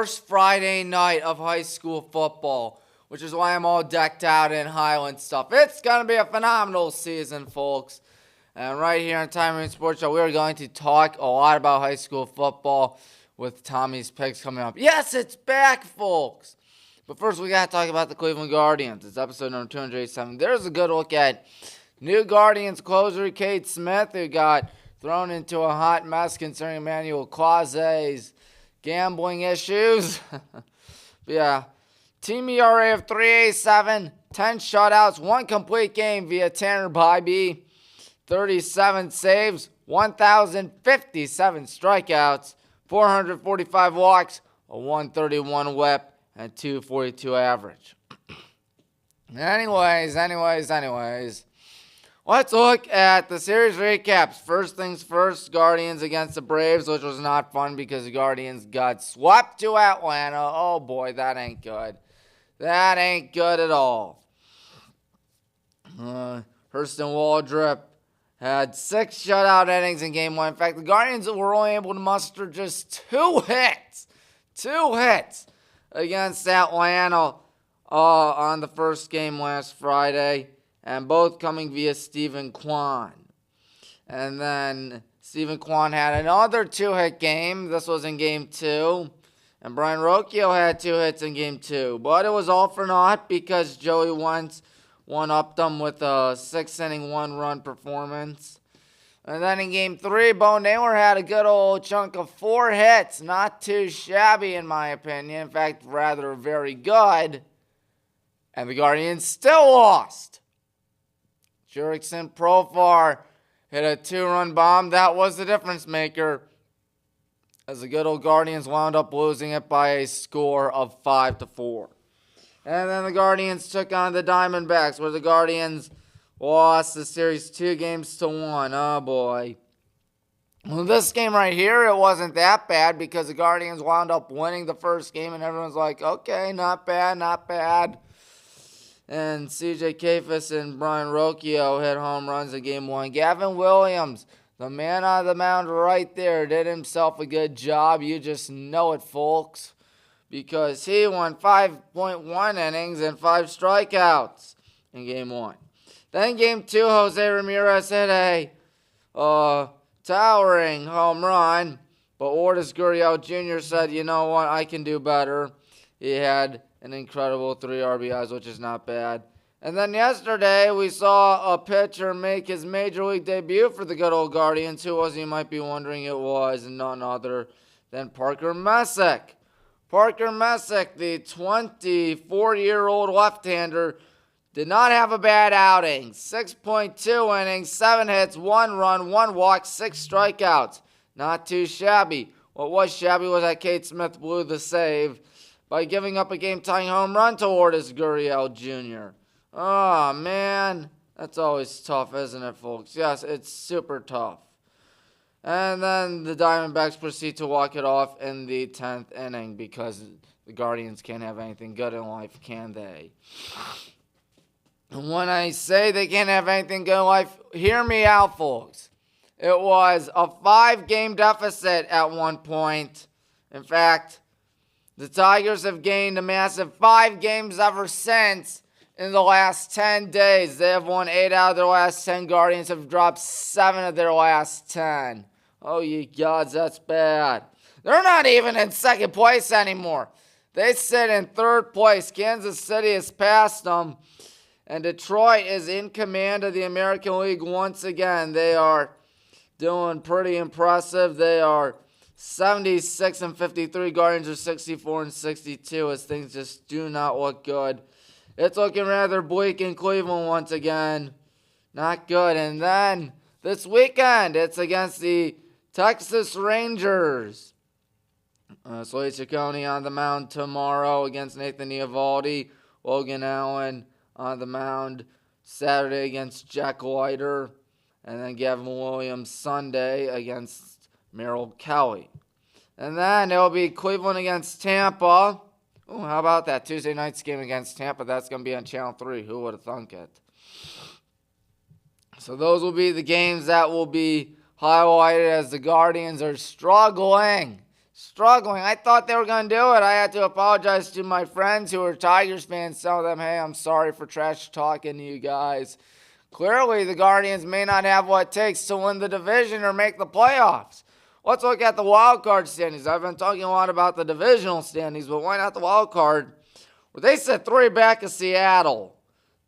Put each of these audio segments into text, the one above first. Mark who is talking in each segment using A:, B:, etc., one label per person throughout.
A: first Friday night of high school football, which is why I'm all decked out in Highland stuff. It's going to be a phenomenal season, folks. And right here on Tommy Maroon Sports Show, we are going to talk a lot about high school football with Tommy's picks coming up. Yes, it's back, folks. But first, we got to talk about the Cleveland Guardians. It's episode number 287. There's a good look at new Guardians closer Kate Smith, who got thrown into a hot mess concerning Emmanuel Clause's gambling issues. Yeah. Team ERA of 3.87, 10 shutouts, 1 complete game via Tanner Bybee, 37 saves, 1,057 strikeouts, 445 walks, a 131 whip, and 242 average. Anyways. Let's look at the series recaps. First things first, Guardians against the Braves, which was not fun because the Guardians got swept to Atlanta. Oh boy, that ain't good. That ain't good at all. Hurston Waldrop had 6 shutout innings in Game 1. In fact, the Guardians were only able to muster just 2 hits. 2 hits against Atlanta on the first game last Friday. And both coming via Stephen Kwan. And then Stephen Kwan had another 2-hit game. This was in Game 2. And Brian Rocchio had 2 hits in Game 2. But it was all for naught because Joey Wentz one-upped them with a 6-inning, 1-run performance. And then in Game 3, Bo Naylor had a good old chunk of 4 hits. Not too shabby in my opinion. In fact, rather very good. And the Guardians still lost. Jurickson Profar hit a 2-run bomb. That was the difference maker, as the good old Guardians wound up losing it by a score of 5-4. And then the Guardians took on the Diamondbacks, where the Guardians lost the series 2-1. Oh boy. Well, this game right here, it wasn't that bad because the Guardians wound up winning the first game, and everyone's like, okay, not bad. And C.J. Kafis and Brian Rocchio hit home runs in Game 1. Gavin Williams, the man on the mound right there, did himself a good job. You just know it, folks. Because he won 5.1 innings and 5 strikeouts in Game 1. Then Game 2, Jose Ramirez hit a towering home run. But Lourdes Gurriel Jr. said, you know what, I can do better. He had an incredible 3 RBIs, which is not bad. And then yesterday, we saw a pitcher make his major league debut for the good old Guardians. Who was he? You might be wondering. It was none other than Parker Messick. Parker Messick, the 24-year-old left-hander, did not have a bad outing. 6.2 innings, 7 hits, 1 run, 1 walk, 6 strikeouts. Not too shabby. What was shabby was that Kate Smith blew the save by giving up a game-tying home run to Lourdes Gurriel Jr. Oh, man. That's always tough, isn't it, folks? Yes, it's super tough. And then the Diamondbacks proceed to walk it off in the 10th inning because the Guardians can't have anything good in life, can they? And when I say they can't have anything good in life, hear me out, folks. It was a 5-game deficit at one point. In fact, the Tigers have gained a massive 5 games ever since in the last 10 days. They have won 8 out of their last 10. Guardians have dropped 7 of their last 10. Oh, ye gods, that's bad. They're not even in second place anymore. They sit in 3rd place. Kansas City has passed them. And Detroit is in command of the American League once again. They are doing pretty impressive. They are 76-53. Guardians are 64-62 as things just do not look good. It's looking rather bleak in Cleveland once again. Not good. And then this weekend, it's against the Texas Rangers. Slade Ciccone on the mound tomorrow against Nathan Eovaldi. Logan Allen on the mound Saturday against Jack Leiter. And then Gavin Williams Sunday against Merrill Kelly. And then it'll be Cleveland against Tampa. Ooh, how about that Tuesday night's game against Tampa? That's going to be on Channel 3. Who would have thunk it? So those will be the games that will be highlighted as the Guardians are struggling Struggling. I thought they were going to do it. I had to apologize to my friends who are Tigers fans, tell them, hey, I'm sorry for trash talking to you guys. Clearly, the Guardians may not have what it takes to win the division or make the playoffs. Let's look at the wild card standings. I've been talking a lot about the divisional standings, but why not the wild card? Well, they said 3 back of Seattle.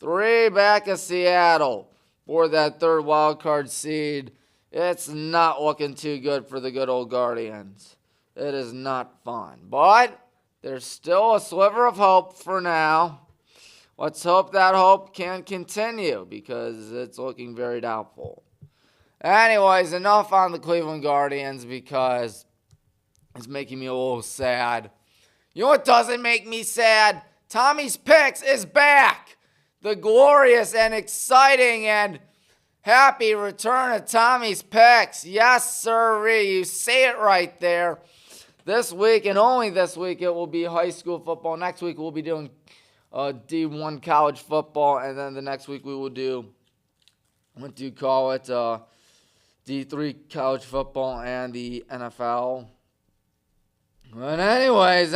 A: 3 back of Seattle for that third wild card seed. It's not looking too good for the good old Guardians. It is not fun. But there's still a sliver of hope for now. Let's hope that hope can continue because it's looking very doubtful. Anyways, enough on the Cleveland Guardians because it's making me a little sad. You know what doesn't make me sad? Tommy's Picks is back. The glorious and exciting and happy return of Tommy's Picks. Yes, sirree. You say it right there. This week and only this week it will be high school football. Next week we'll be doing D1 college football. And then the next week we will do, what do you call it, D3 college football and the NFL. But anyways,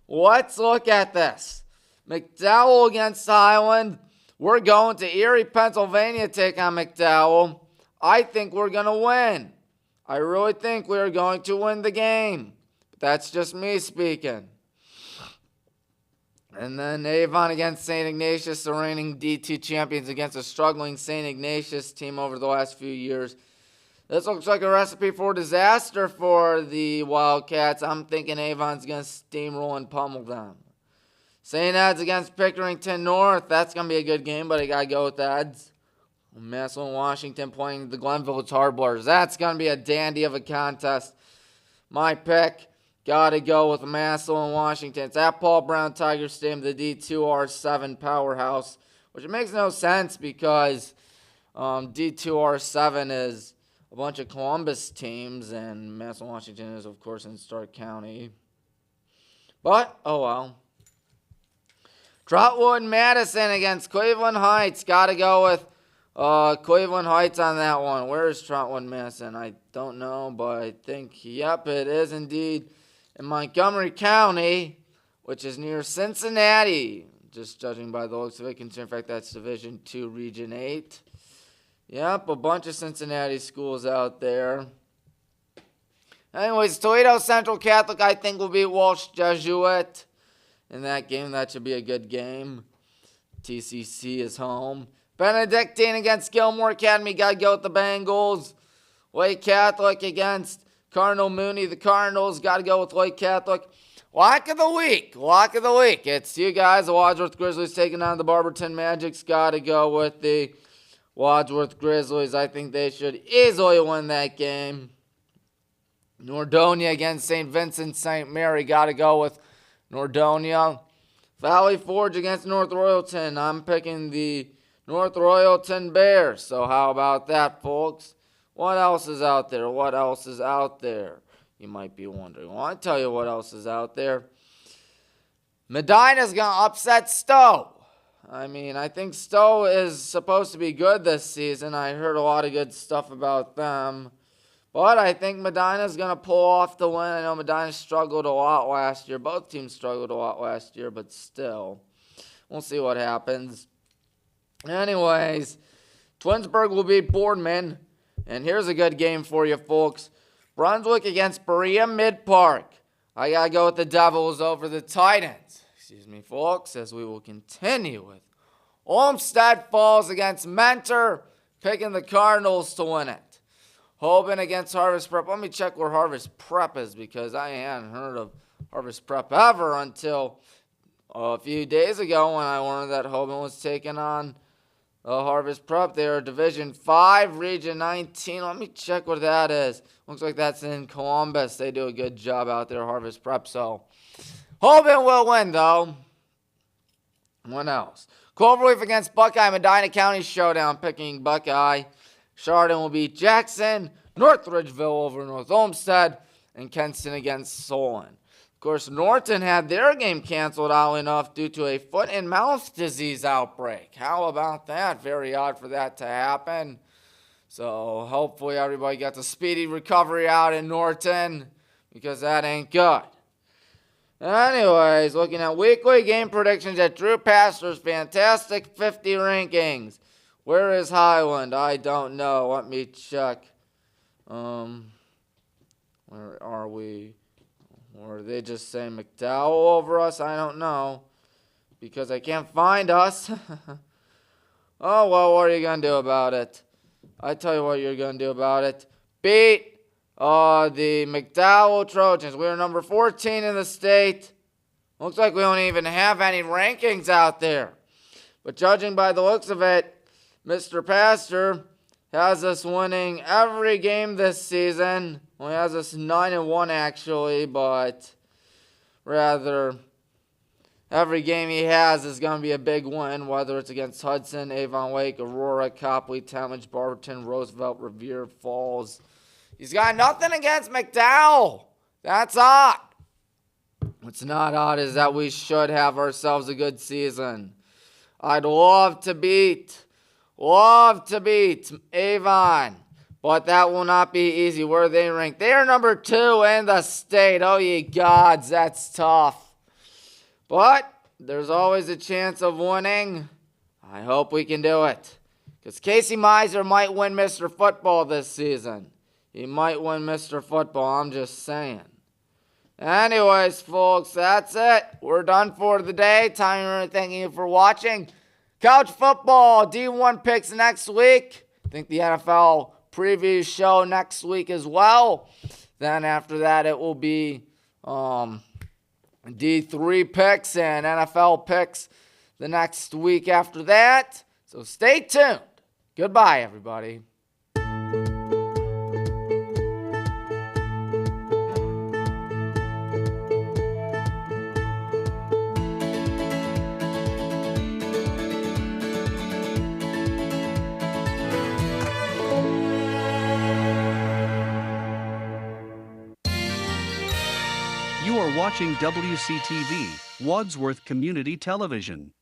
A: let's look at this. McDowell against Highland. We're going to Erie, Pennsylvania to take on McDowell. I think we're going to win. I really think we're going to win the game. But that's just me speaking. And then Avon against St. Ignatius, the reigning D2 champions against a struggling St. Ignatius team over the last few years. This looks like a recipe for disaster for the Wildcats. I'm thinking Avon's going to steamroll and pummel them. St. Ed's against Pickerington North. That's going to be a good game, but I got to go with Ed's. Massillon, Washington playing the Glenville Tar Blurs. That's going to be a dandy of a contest. My pick, got to go with Massillon, Washington. It's at Paul Brown Tiger Stadium, the D2R7 powerhouse, which it makes no sense because D2R7 is a bunch of Columbus teams, and Massillon, Washington is, of course, in Stark County. But, oh well. Trotwood Madison against Cleveland Heights. Got to go with Cleveland Heights on that one. Where is Trotwood Madison? I don't know, but I think, yep, it is indeed in Montgomery County, which is near Cincinnati. Just judging by the looks of it. In fact, that's Division II, Region 8. Yep, a bunch of Cincinnati schools out there. Anyways, Toledo Central Catholic, I think, will beat Walsh Jesuit in that game. That should be a good game. TCC is home. Benedictine against Gilmore Academy. Got to go with the Bengals. Lake Catholic against Cardinal Mooney. The Cardinals. Got to go with Lake Catholic. Lock of the week. It's you guys. The Wadsworth Grizzlies taking on the Barberton Magics. Got to go with the Wadsworth Grizzlies. I think they should easily win that game. Nordonia against St. Vincent St. Mary. Got to go with Nordonia. Valley Forge against North Royalton. I'm picking the North Royalton Bears. So how about that, folks? What else is out there? You might be wondering. Well, I'll tell you what else is out there. Medina's going to upset Stowe. I think Stowe is supposed to be good this season. I heard a lot of good stuff about them. But I think Medina's going to pull off the win. I know Medina struggled a lot last year. Both teams struggled a lot last year, but still. We'll see what happens. Anyways, Twinsburg will beat Boardman. And here's a good game for you, folks. Brunswick against Berea Mid-Park. I got to go with the Devils over the Titans. Excuse me, folks, as we will continue with Olmsted Falls against Mentor, picking the Cardinals to win it. Hoban against Harvest Prep. Let me check where Harvest Prep is because I hadn't heard of Harvest Prep ever until a few days ago when I learned that Hoban was taking on Harvest Prep. They are Division 5, Region 19. Let me check what that is. Looks like that's in Columbus. They do a good job out there, Harvest Prep. So, Hoban will win, though. What else? Cloverleaf against Buckeye. Medina County Showdown, picking Buckeye. Chardon will beat Jackson. North Ridgeville over North Olmsted. And Kenston against Solon. Of course, Norton had their game canceled, oddly enough, due to a foot and mouth disease outbreak. How about that? Very odd for that to happen. So hopefully everybody gets a speedy recovery out in Norton, because that ain't good. Anyways, looking at weekly game predictions at Drew Pastor's Fantastic 50 rankings. Where is Highland? I don't know. Let me check. Where are we? Or they just say McDowell over us? I don't know, because I can't find us. Oh, well, what are you going to do about it? I tell you what you're going to do about it. Beat the McDowell Trojans. We're number 14 in the state. Looks like we don't even have any rankings out there. But judging by the looks of it, Mr. Pastor has us winning every game this season. Well, he has us 9-1 actually, but rather every game he has is going to be a big win, whether it's against Hudson, Avon Lake, Aurora, Copley, Talmadge, Barberton, Roosevelt, Revere, Falls. He's got nothing against McDowell. That's odd. What's not odd is that we should have ourselves a good season. I'd love to beat Avon, but that will not be easy. Where are they ranked? They are number 2 in the state. Oh, ye gods, that's tough. But there's always a chance of winning. I hope we can do it, because Casey Miser might win Mr. Football this season. He might win Mr. Football, I'm just saying. Anyways, folks, that's it. We're done for the day. Thank you for watching. College football, D1 picks next week. I think the NFL preview show next week as well. Then after that, it will be D3 picks and NFL picks the next week after that. So stay tuned. Goodbye, everybody.
B: You are watching WCTV, Wadsworth Community Television.